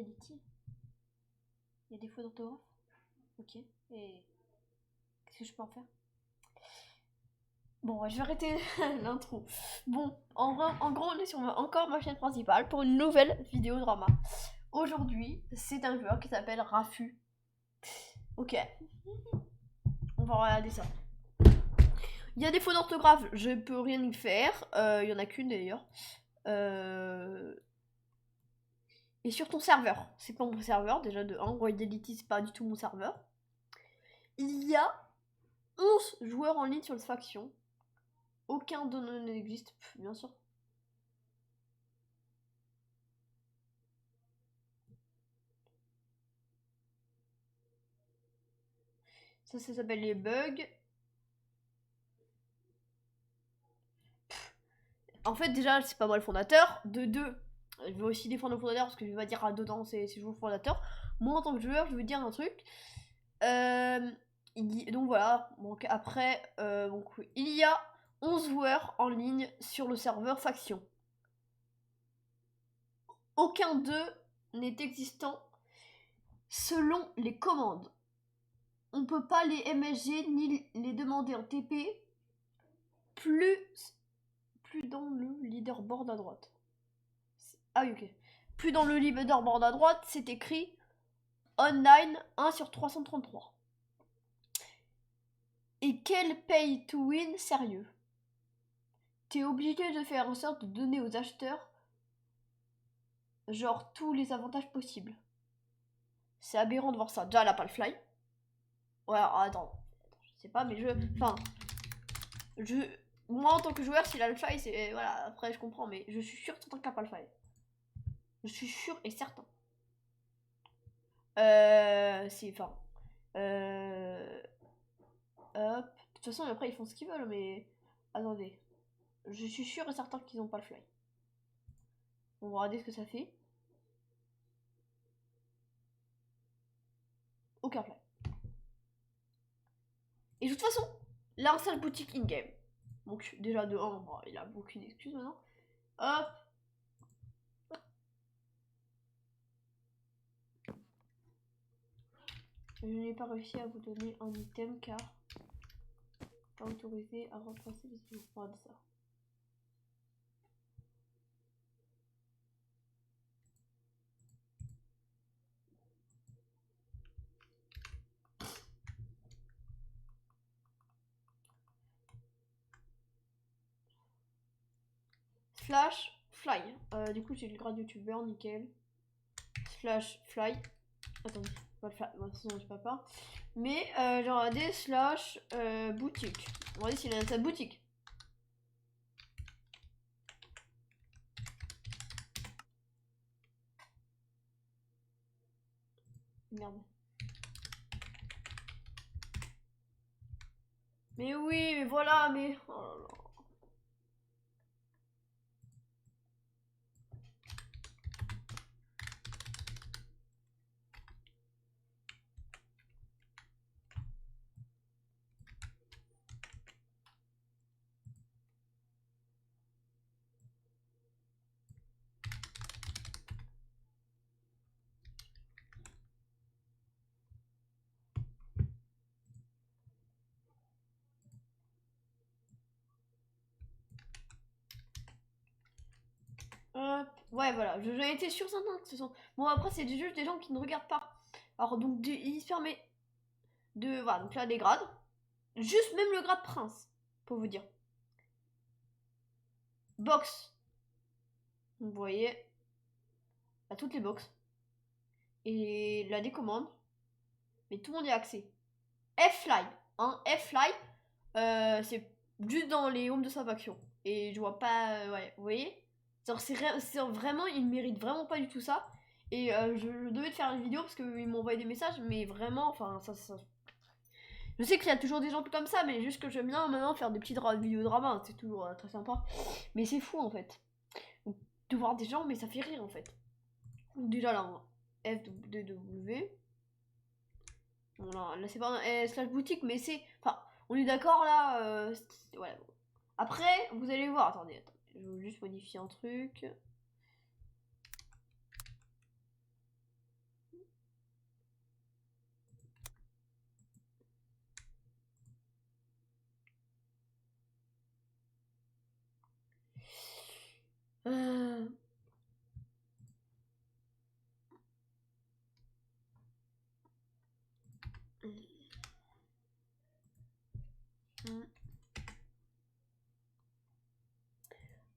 Royalty. Il y a des fautes d'orthographe. Ok. Et qu'est-ce que je peux en faire? Bon, je vais arrêter l'intro. Bon, en gros, on est sur encore ma chaîne principale pour une nouvelle vidéo drama. Aujourd'hui, c'est un joueur qui s'appelle Rafu. Ok. On va regarder ça. Il y a des fautes d'orthographe, je peux rien y faire. Il y en a qu'une d'ailleurs. Et sur ton serveur, c'est pas mon serveur, déjà de 1, Royalty c'est pas du tout mon serveur. Il y a 11 joueurs en ligne sur cette faction. Aucun d'eux n'existe, bien sûr. Ça s'appelle les bugs. En fait, déjà, c'est pas moi le fondateur. De deux, je vais aussi défendre le fondateur parce que je vais pas dire dedans c'est je le fondateur. Moi, en tant que joueur, je veux dire un truc. Donc voilà. Donc après, donc, il y a 11 joueurs en ligne sur le serveur faction. Aucun d'eux n'est existant selon les commandes. On peut pas les MSG ni les demander en TP. Plus dans le leaderboard à droite. Ah oui, ok. Plus dans le leaderboard à droite, c'est écrit online 1 sur 333. Et quel pay to win sérieux. T'es obligé de faire en sorte de donner aux acheteurs genre tous les avantages possibles. C'est aberrant de voir ça. Déjà, elle a pas le fly. Ouais, attends, je sais pas, mais moi en tant que joueur, s'il a le fly, c'est voilà. Après, je comprends, mais je suis sûr certain qu'il a pas le fly. Je suis sûr et certain. C'est enfin. Hop. De toute façon, après, ils font ce qu'ils veulent, mais attendez. Je suis sûr et certain qu'ils n'ont pas le fly. On va regarder ce que ça fait. Aucun fly. Et de toute façon, là, c'est boutique in-game. Donc, déjà, de 1, bon, il a aucune excuse maintenant. Hop. Je n'ai pas réussi à vous donner un item car pas autorisé à retracer les joueurs de ça. Slash fly. Du coup, j'ai le grade youtubeur, nickel. Slash fly. Attendez, pas le fly. Bon, sinon, je peux pas. Mais j'ai regardé slash boutique. On va voir s'il a sa boutique. Merde. Mais oui, mais voilà, mais. Oh là là. Ouais, voilà, j'en étais sûr certain de toute façon. Bon, après, c'est juste des gens qui ne regardent pas. Alors, donc, il se permet de. Voilà, donc là, des grades. Juste même le grade prince, pour vous dire. Box. Vous voyez, à toutes les boxes. Et là, des commandes. Mais tout le monde y a accès. F-Fly. Hein, F-Fly, c'est juste dans les homes de sa faction. Et je vois pas. Ouais, vous voyez? C'est vraiment, il mérite vraiment pas du tout ça. Et je devais te faire une vidéo parce qu'ils m'ont envoyé des messages, mais vraiment, enfin, ça. Je sais qu'il y a toujours des gens comme ça, mais juste que j'aime bien maintenant faire des petites vidéos drama, hein, c'est toujours très sympa. Mais c'est fou en fait. Donc, de voir des gens, mais ça fait rire en fait. Donc, déjà là, FW. Bon, là c'est pas un slash boutique, mais c'est. Enfin, on est d'accord là. Voilà. Après, vous allez voir. Attendez. Je vais juste modifier un truc.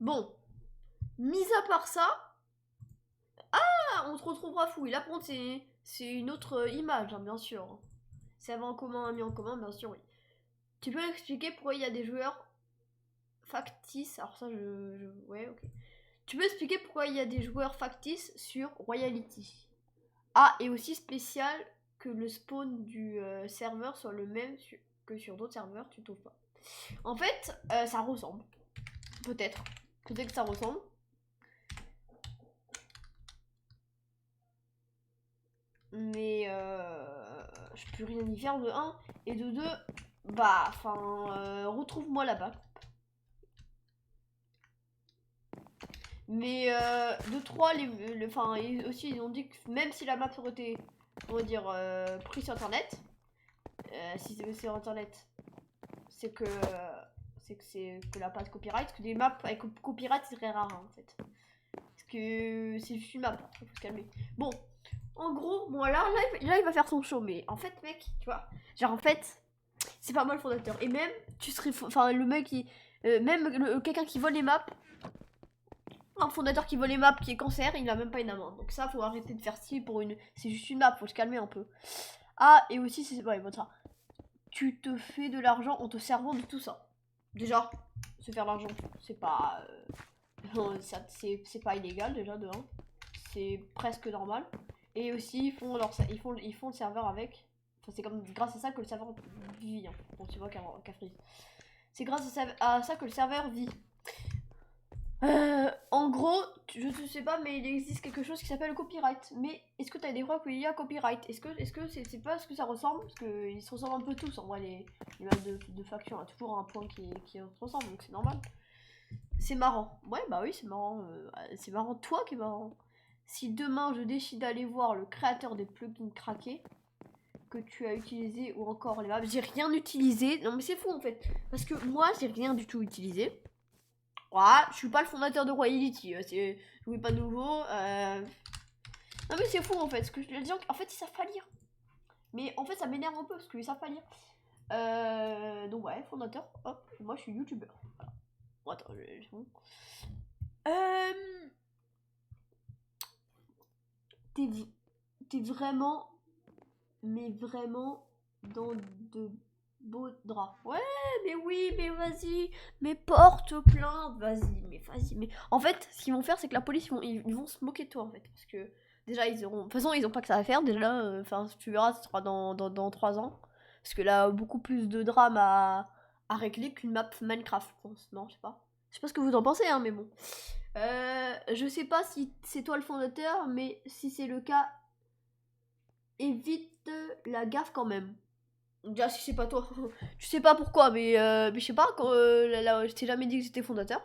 Bon, mis à part ça, on se retrouvera fou. Et là, par contre, c'est une autre image, hein, bien sûr. C'est avant en commun, mis en commun, bien sûr, oui. Tu peux expliquer pourquoi il y a des joueurs factices. Alors ça, ouais, ok. Tu peux expliquer pourquoi il y a des joueurs factices sur Royalty. Ah, et aussi spécial que le spawn du serveur soit le même que sur d'autres serveurs, tu trouves pas. En fait, ça ressemble. Peut-être. Peut-être que ça ressemble. Mais je peux rien y faire de 1. Et de 2, bah, enfin, retrouve-moi là-bas. Mais de 3, enfin, aussi ils ont dit que même si la map aurait été, on va dire, prise sur internet, si c'est sur internet, c'est que elle a pas de copyright, parce que des maps avec copyright c'est très rare hein, en fait. Parce que c'est juste une map, il faut se calmer. Bon, en gros, bon là il va faire son show, mais en fait mec, tu vois, genre en fait, c'est pas moi le fondateur. Et même, tu serais, enfin le mec qui, même quelqu'un qui vole les maps, un fondateur qui vole les maps qui est cancer, il a même pas une amende. Donc ça, faut arrêter de faire ci pour une, c'est juste une map, faut se calmer un peu. Ah, et aussi, c'est, ouais, bon, ça. Tu te fais de l'argent en te servant de tout ça. Déjà, se faire de l'argent, c'est pas, c'est pas illégal déjà de 1. C'est presque normal. Et aussi, ils font le serveur avec. Enfin, c'est comme grâce à ça que le serveur vit. Hein. Bon, tu vois qu'à Freeze. C'est grâce à ça que le serveur vit. En gros, je ne sais pas, mais il existe quelque chose qui s'appelle le copyright. Mais est-ce que tu as des preuves qu'il y a copyright? Est-ce que c'est pas ce que ça ressemble? Parce qu'ils se ressemblent un peu tous. En vrai, les maps de faction, il y a toujours un point qui se ressemble, donc c'est normal. C'est marrant. Ouais, bah oui, c'est marrant. C'est marrant, toi qui est marrant. Si demain je décide d'aller voir le créateur des plugins craqués que tu as utilisé ou encore les maps, j'ai rien utilisé. Non, mais c'est fou en fait. Parce que moi, j'ai rien du tout utilisé. Ouais, je suis pas le fondateur de Royalty, c'est oui pas nouveau. Non mais c'est fou en fait, ce que je les gens en fait ils savent pas lire. Mais en fait ça m'énerve un peu parce qu'ils savent pas lire. Donc ouais, fondateur, hop, moi je suis youtubeur. Voilà. Bon, attends, bon. T'es vraiment, mais vraiment dans de beaux draps. Ouais, mais oui, mais vas-y, mais porte plainte, vas-y, mais en fait, ce qu'ils vont faire, c'est que la police, ils vont se moquer de toi en fait, parce que déjà ils auront, de toute façon ils ont pas que ça à faire. Déjà, enfin tu verras, ce sera dans 3 ans, parce que là beaucoup plus de drames à régler qu'une map Minecraft, je pense. Non, je sais pas ce que vous en pensez, hein, mais bon. Je sais pas si c'est toi le fondateur, mais si c'est le cas, évite la gaffe quand même. Déjà, si c'est pas toi, je sais pas pourquoi, mais je sais pas, quand, je t'ai jamais dit que j'étais fondateur.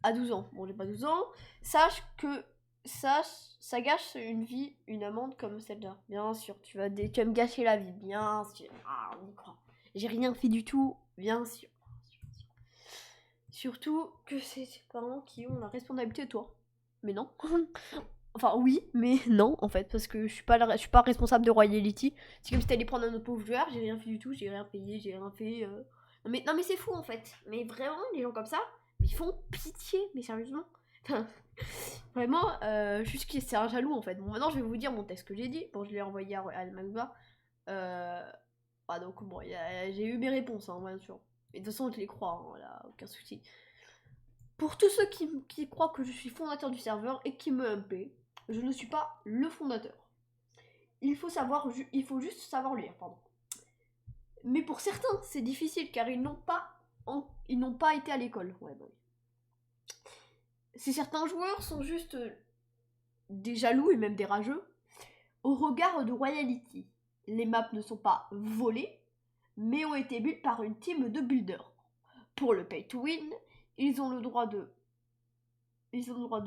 À 12 ans. Bon, j'ai pas 12 ans. Sache que ça gâche une vie, une amende comme celle-là. Bien sûr, tu vas me gâcher la vie, bien sûr. Ah, on y croit. J'ai rien fait du tout, bien sûr. Surtout que c'est tes parents qui ont la responsabilité de toi. Mais non. Enfin oui, mais non en fait, parce que je suis pas responsable de Royalty. C'est comme si t'allais prendre un autre pauvre joueur, j'ai rien fait du tout, j'ai rien payé, j'ai rien fait. Non mais c'est fou en fait. Mais vraiment, les gens comme ça, ils font pitié, mais sérieusement. Enfin, vraiment, juste que c'est un jaloux en fait. Bon maintenant je vais vous dire mon texte que j'ai dit. Bon je l'ai envoyé à Magba. Ah donc bon, j'ai eu mes réponses, hein, bien sûr. Et de toute façon je les crois, hein, voilà, aucun souci. Pour tous ceux qui croient que je suis fondateur du serveur et qui me MP, je ne suis pas le fondateur. Il faut juste savoir lire, pardon. Mais pour certains, c'est difficile car ils n'ont pas été à l'école. Ouais, bah oui. Si certains joueurs sont juste des jaloux et même des rageux, au regard de Royalty, les maps ne sont pas volées, mais ont été built par une team de builders. Pour le pay to win, ils ont le droit de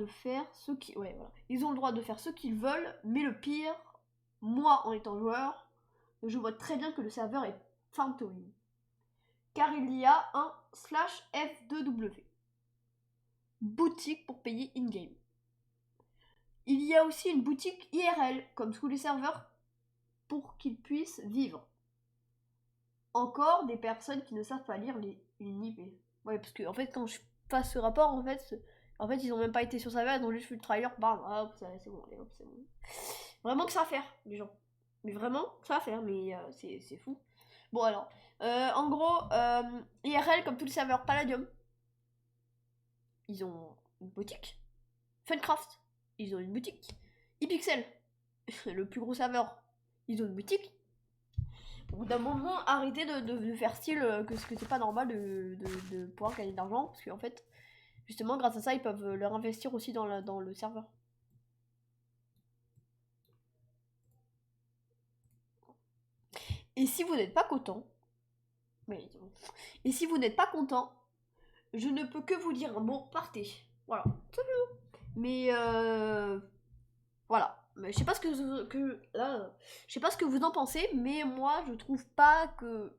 faire ce qui, ouais, voilà. Ils ont le droit de faire ce qu'ils veulent, mais le pire, moi en étant joueur, je vois très bien que le serveur est Phantom. Car il y a un /f2w. Boutique pour payer in-game. Il y a aussi une boutique IRL, comme tous les serveurs, pour qu'ils puissent vivre. encore des personnes qui ne savent pas lire une IP. Ouais, parce que en fait, quand je fasse ce rapport, en fait, ils ont même pas été sur sa base, ils ont juste vu le trailer, bam, hop, c'est bon, allez, hop, c'est bon. Vraiment que ça à faire, les gens. Mais vraiment, ça à faire, mais c'est fou. Bon, alors, en gros, IRL, comme tous les serveurs Palladium, ils ont une boutique. Funcraft, ils ont une boutique. ePixel, le plus gros serveur, ils ont une boutique. Au bout d'un moment, arrêtez de faire style que c'est pas normal de pouvoir gagner de l'argent, parce qu'en fait, justement, grâce à ça, ils peuvent leur investir aussi dans le serveur. Et si vous n'êtes pas content, et si vous n'êtes pas content, je ne peux que vous dire, bon, partez. Voilà, c'est tout. Mais voilà. Mais je sais pas ce je sais pas ce que vous en pensez, mais moi, je trouve pas que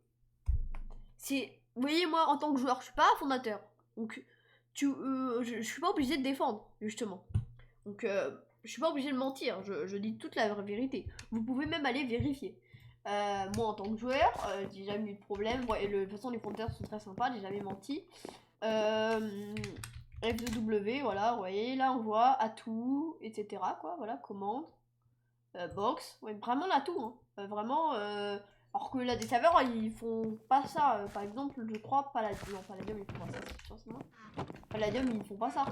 c'est. Vous voyez, moi, en tant que joueur, je suis pas un fondateur. Donc, je suis pas obligé de défendre, justement. Donc, je suis pas obligé de mentir. Je dis toute la vraie vérité. Vous pouvez même aller vérifier. Moi, en tant que joueur, j'ai jamais eu de problème. Ouais, de toute façon, les fondateurs sont très sympas. J'ai jamais menti. F2W, voilà, vous voyez, là on voit atout, etc. Quoi, voilà, commande, box, ouais, vraiment l'atout, hein. Vraiment, alors que là des serveurs ils font pas ça, par exemple, je crois, Palladium, non, Palladium ils font pas ça, forcément. Palladium ils font pas ça.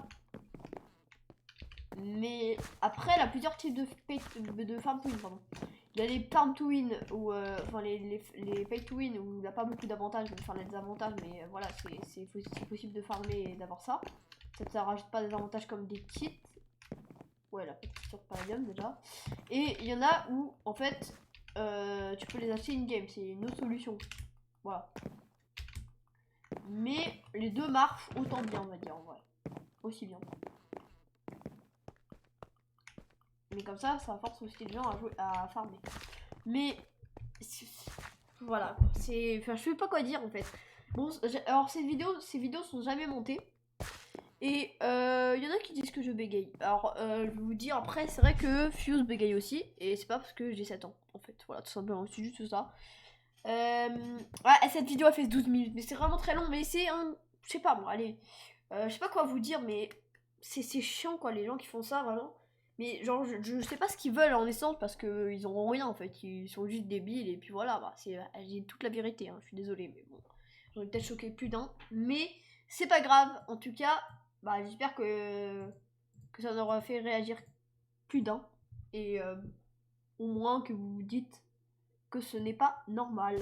Mais après, il y a plusieurs types de farm to win, pardon. Il y a les farm to win, ou enfin les pay to win, où il n'y a pas beaucoup d'avantages, enfin il y a des avantages, mais voilà, c'est possible de farmer et d'avoir ça. Ça rajoute pas des avantages comme des kits. Ouais, la petite sur Palladium déjà. Et il y en a où, en fait, tu peux les acheter in-game, c'est une autre solution. Voilà. Mais les deux marchent autant bien, on va dire, en vrai. Aussi bien. Mais comme ça force aussi les gens à jouer, à farmer. Mais voilà, c'est, enfin, je sais pas quoi dire en fait. Bon, alors ces vidéos sont jamais montées. Et il y en a qui disent que je bégaye. Alors, je vais vous dire, après, c'est vrai que Fuse bégaye aussi. Et c'est pas parce que j'ai 7 ans, en fait. Voilà, tout simplement, c'est juste ça. Ouais, cette vidéo a fait 12 minutes. Mais c'est vraiment très long. Mais c'est un. Je sais pas, moi, allez. Je sais pas quoi vous dire, mais c'est chiant, quoi, les gens qui font ça, vraiment. Mais genre, je sais pas ce qu'ils veulent en essence parce que ils auront rien en fait. Ils sont juste débiles et puis voilà, bah, j'ai toute la vérité, hein, je suis désolée, mais bon. J'aurais peut-être choqué plus d'un. Mais c'est pas grave, en tout cas, bah, j'espère que ça aura fait réagir plus d'un. Et au moins que vous vous dites que ce n'est pas normal.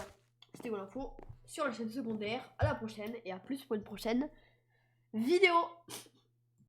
C'était l'info sur la chaîne secondaire. À la prochaine et à plus pour une prochaine vidéo.